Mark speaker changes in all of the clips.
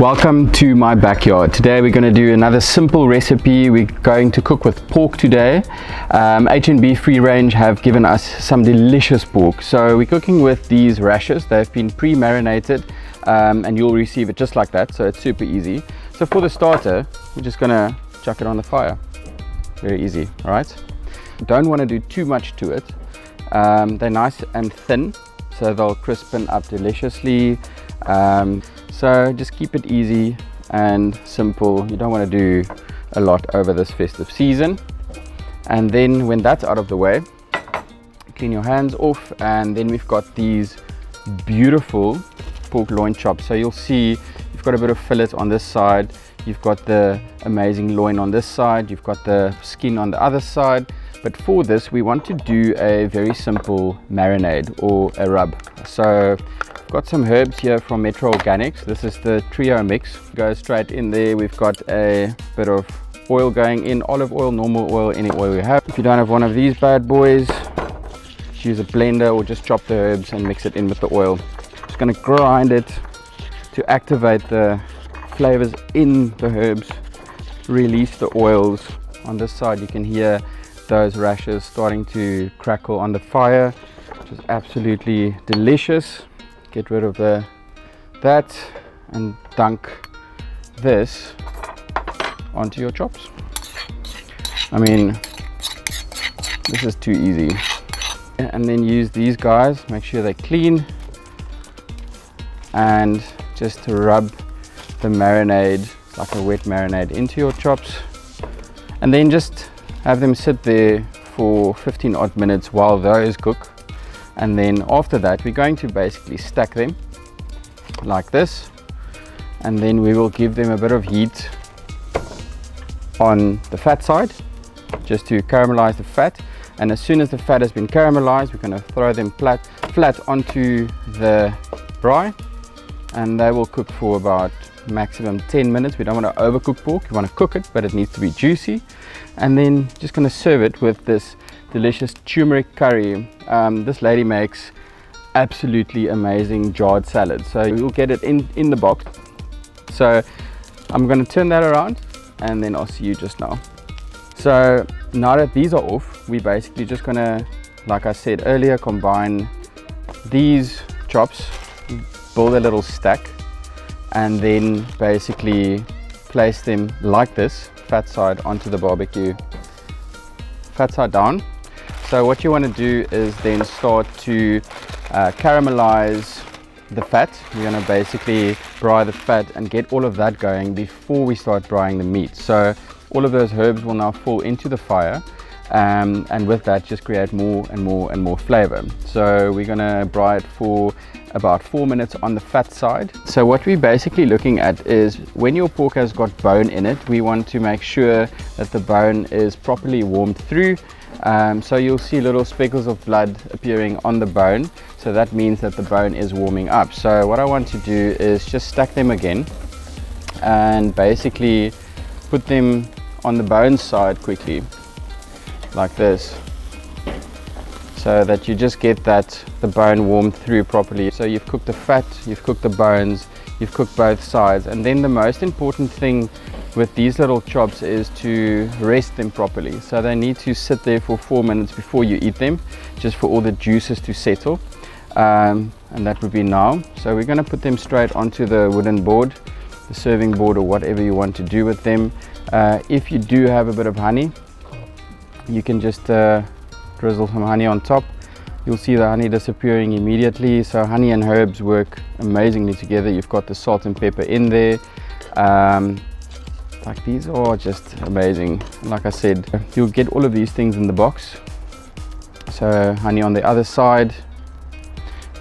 Speaker 1: Welcome to my backyard. Today we're going to do another simple recipe. We're going to cook with pork today. H&B Free Range have given us some delicious pork. So we're cooking with these rashers. They've been pre-marinated and you'll receive it just like that. So it's super easy. So for the starter, we're just going to chuck it on the fire. Very easy, all right? Don't want to do too much to it. They're nice and thin, so they'll crispen up deliciously. So just keep it easy and simple. You don't want to do a lot over this festive season. And then when that's out of the way, clean your hands off, and then we've got these beautiful pork loin chops. So you'll see you've got a bit of fillet on this side, you've got the amazing loin on this side, you've got the skin on the other side. But for this we want to do a very simple marinade or a rub. So got some herbs here from Metro Organics. This is the trio mix. Go straight in there. We've got a bit of oil going in, olive oil, normal oil, any oil you have. If you don't have one of these bad boys, use a blender or just chop the herbs and mix it in with the oil. Just going to grind it to activate the flavors in the herbs, release the oils. On this side you can hear those rashers starting to crackle on the fire, which is absolutely delicious. Get rid of that and dunk this onto your chops. I mean, this is too easy. And then use these guys, make sure they're clean, and just to rub the marinade, like a wet marinade, into your chops, and then just have them sit there for 15 odd minutes while those cook. And then after that we're going to basically stack them like this, and then we will give them a bit of heat on the fat side just to caramelize the fat. And as soon as the fat has been caramelized, we're going to throw them flat onto the braai, and they will cook for about maximum 10 minutes. We don't want to overcook pork, you want to cook it, but it needs to be juicy. And then just going to serve it with this delicious turmeric curry. This lady makes absolutely amazing jarred salad, so you'll get it in the box. So I'm going to turn that around and then I'll see you just now. So now that these are off, we're basically just going to, like I said earlier, combine these chops, build a little stack, and then basically place them like this, fat side onto the barbecue, fat side down. So what you want to do is then start to caramelize the fat. You're going to basically braai the fat and get all of that going before we start braaiing the meat. So all of those herbs will now fall into the fire, and with that just create more and more and more flavor. So we're going to braai it for about 4 minutes on the fat side. So what we're basically looking at is when your pork has got bone in it, we want to make sure that the bone is properly warmed through. So you'll see little speckles of blood appearing on the bone, so that means that the bone is warming up. So what I want to do is just stack them again and basically put them on the bone side quickly like this, so that you just get the bone warmed through properly. So you've cooked the fat, you've cooked the bones, you've cooked both sides, and then the most important thing with these little chops is to rest them properly. So they need to sit there for 4 minutes before you eat them, just for all the juices to settle, and that would be now. So we're going to put them straight onto the wooden board, the serving board, or whatever you want to do with them. If you do have a bit of honey, you can just drizzle some honey on top. You'll see the honey disappearing immediately. So honey and herbs work amazingly together. You've got the salt and pepper in there. Like, these are just amazing. Like I said, you'll get all of these things in the box. So honey on the other side,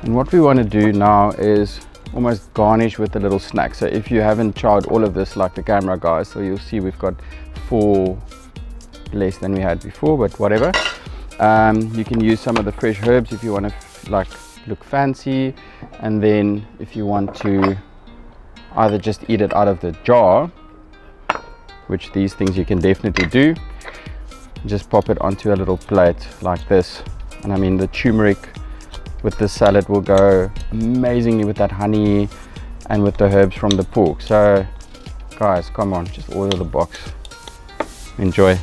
Speaker 1: and what we want to do now is almost garnish with a little snack. So if you haven't tried all of this like the camera guys, so you'll see we've got 4 less than we had before, but whatever. You can use some of the fresh herbs if you want to look fancy, and then if you want to either just eat it out of the jar, which these things you can definitely do, just pop it onto a little plate like this. And I mean, the turmeric with this salad will go amazingly with that honey and with the herbs from the pork. So guys, come on, just order the box. Enjoy.